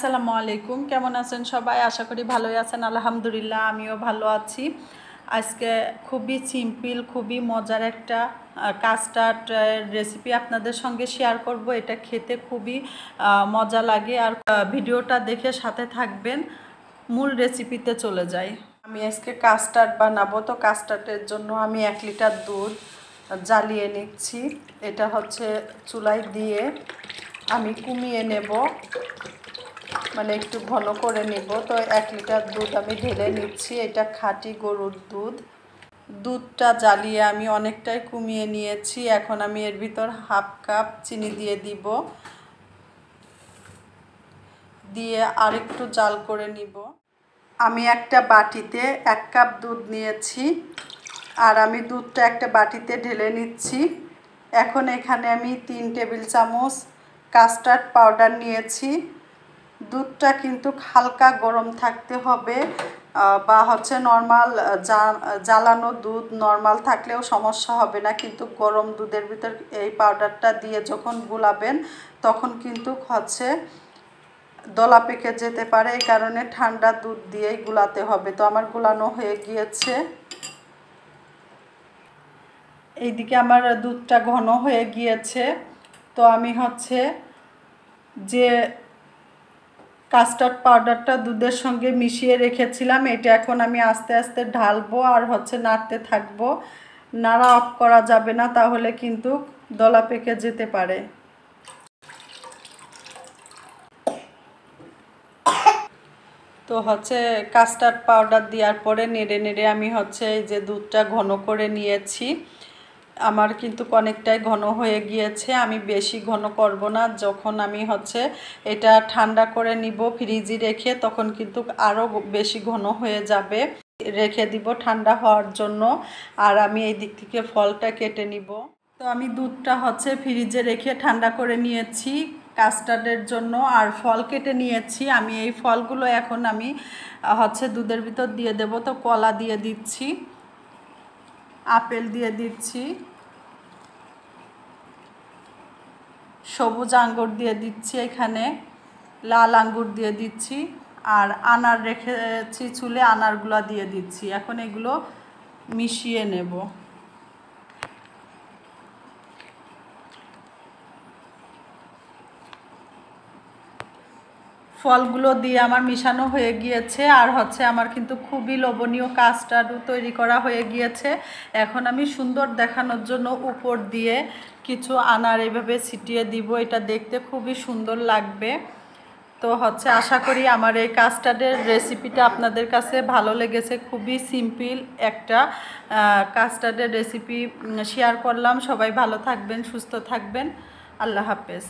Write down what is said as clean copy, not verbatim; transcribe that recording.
আসসালামু আলাইকুম। কেমন আছেন সবাই? আশা করি ভালোই আছেন। আলহামদুলিল্লাহ আমিও ভালো আছি। আজকে খুবই সিম্পল, খুবই মজার একটা কাস্টার্ড রেসিপি আপনাদের সঙ্গে শেয়ার করব। এটা খেতে খুবই মজা লাগে। আর ভিডিওটা দেখে সাথে থাকবেন। মূল রেসিপিতে চলে যাই। আমি আজকে কাস্টার্ড বানাবো। তো কাস্টার্ডের জন্য আমি 1 লিটার দুধ জ্বালিয়ে নিচ্ছি। এটা হচ্ছে চুলায় দিয়ে আমি কমিয়ে নেব, মানে একটু ঘন করে নেব। তো 1 লিটার দুধ আমি ঢেলে নিচ্ছি। এটা খাঁটি গরুর দুধ। দুধটা জ্বালিয়ে আমি অনেকটাই কমিয়ে নিয়েছি। এখন আমি এর ভিতর 1/2 কাপ চিনি দিয়ে দিব, দিয়ে আরেকটু জাল করে নিব। আমি একটা বাটিতে 1 কাপ দুধ নিয়েছি, আর আমি দুধটা একটা বাটিতে ঢেলে নিচ্ছি। এখন এখানে আমি 3 টেবিল চামচ কাস্টার্ড পাউডার নিয়েছি। দুধটা কিন্তু হালকা গরম থাকতে হবে, বা হচ্ছে নর্মাল জ্বালানো দুধ নর্মাল থাকলেও সমস্যা হবে না, কিন্তু গরম দুধের ভিতর এই পাউডারটা দিয়ে যখন গুলাবেন তখন কিন্তু হচ্ছে দলা পেকে যেতে পারে। এই কারণে ঠান্ডা দুধ দিয়েই গুলাতে হবে। তো আমার গুলানো হয়ে গিয়েছে। এইদিকে আমার দুধটা ঘন হয়ে গিয়েছে। তো আমি হচ্ছে যে কাস্টার্ড পাউডারটা দুধের সঙ্গে মিশিয়ে রেখেছিলাম, এটা এখন আমি আস্তে আস্তে ঢালবো আর হচ্ছে নাড়তে থাকবো। নাড়া অফ করা যাবে না, তাহলে কিন্তু দলা পেকে যেতে পারে। তো হচ্ছে কাস্টার্ড পাউডার দেওয়ার পরে নেড়ে নেড়ে আমি হচ্ছে এই যে দুধটা ঘন করে নিয়েছি। আমার কিন্তু অনেকটাই ঘন হয়ে গিয়েছে। আমি বেশি ঘন করব না। যখন আমি হচ্ছে এটা ঠান্ডা করে নিব ফ্রিজে রেখে, তখন কিন্তু আরও বেশি ঘন হয়ে যাবে। রেখে দিব ঠান্ডা হওয়ার জন্য। আর আমি এই দিক থেকে ফলটা কেটে নিব। তো আমি দুধটা হচ্ছে ফ্রিজে রেখে ঠান্ডা করে নিয়েছি কাস্টার্ডের জন্য, আর ফল কেটে নিয়েছি। আমি এই ফলগুলো এখন আমি হচ্ছে দুধের ভিতর দিয়ে দেব। তো কলা দিয়ে দিচ্ছি, আপেল দিয়ে দিচ্ছি, সবুজ আঙ্গুর দিয়ে দিচ্ছি, এখানে লাল আঙ্গুর দিয়ে দিচ্ছি, আর আনার রেখেছি চুলে, আনারগুলো দিয়ে দিচ্ছি। এখন এগুলো মিশিয়ে নেব। ফলগুলো দিয়ে আমার মিশানো হয়ে গিয়েছে, আর হচ্ছে আমার কিন্তু খুবই লোভনীয় কাস্টার্ডও তৈরি করা হয়ে গিয়েছে। এখন আমি সুন্দর দেখানোর জন্য উপর দিয়ে কিছু আনার এভাবে ছিটিয়ে দিব। এটা দেখতে খুবই সুন্দর লাগবে। তো হচ্ছে আশা করি আমার এই কাস্টার্ডের রেসিপিটা আপনাদের কাছে ভালো লেগেছে। খুবই সিম্পল একটা কাস্টার্ডের রেসিপি শেয়ার করলাম। সবাই ভালো থাকবেন, সুস্থ থাকবেন। আল্লাহ হাফেজ।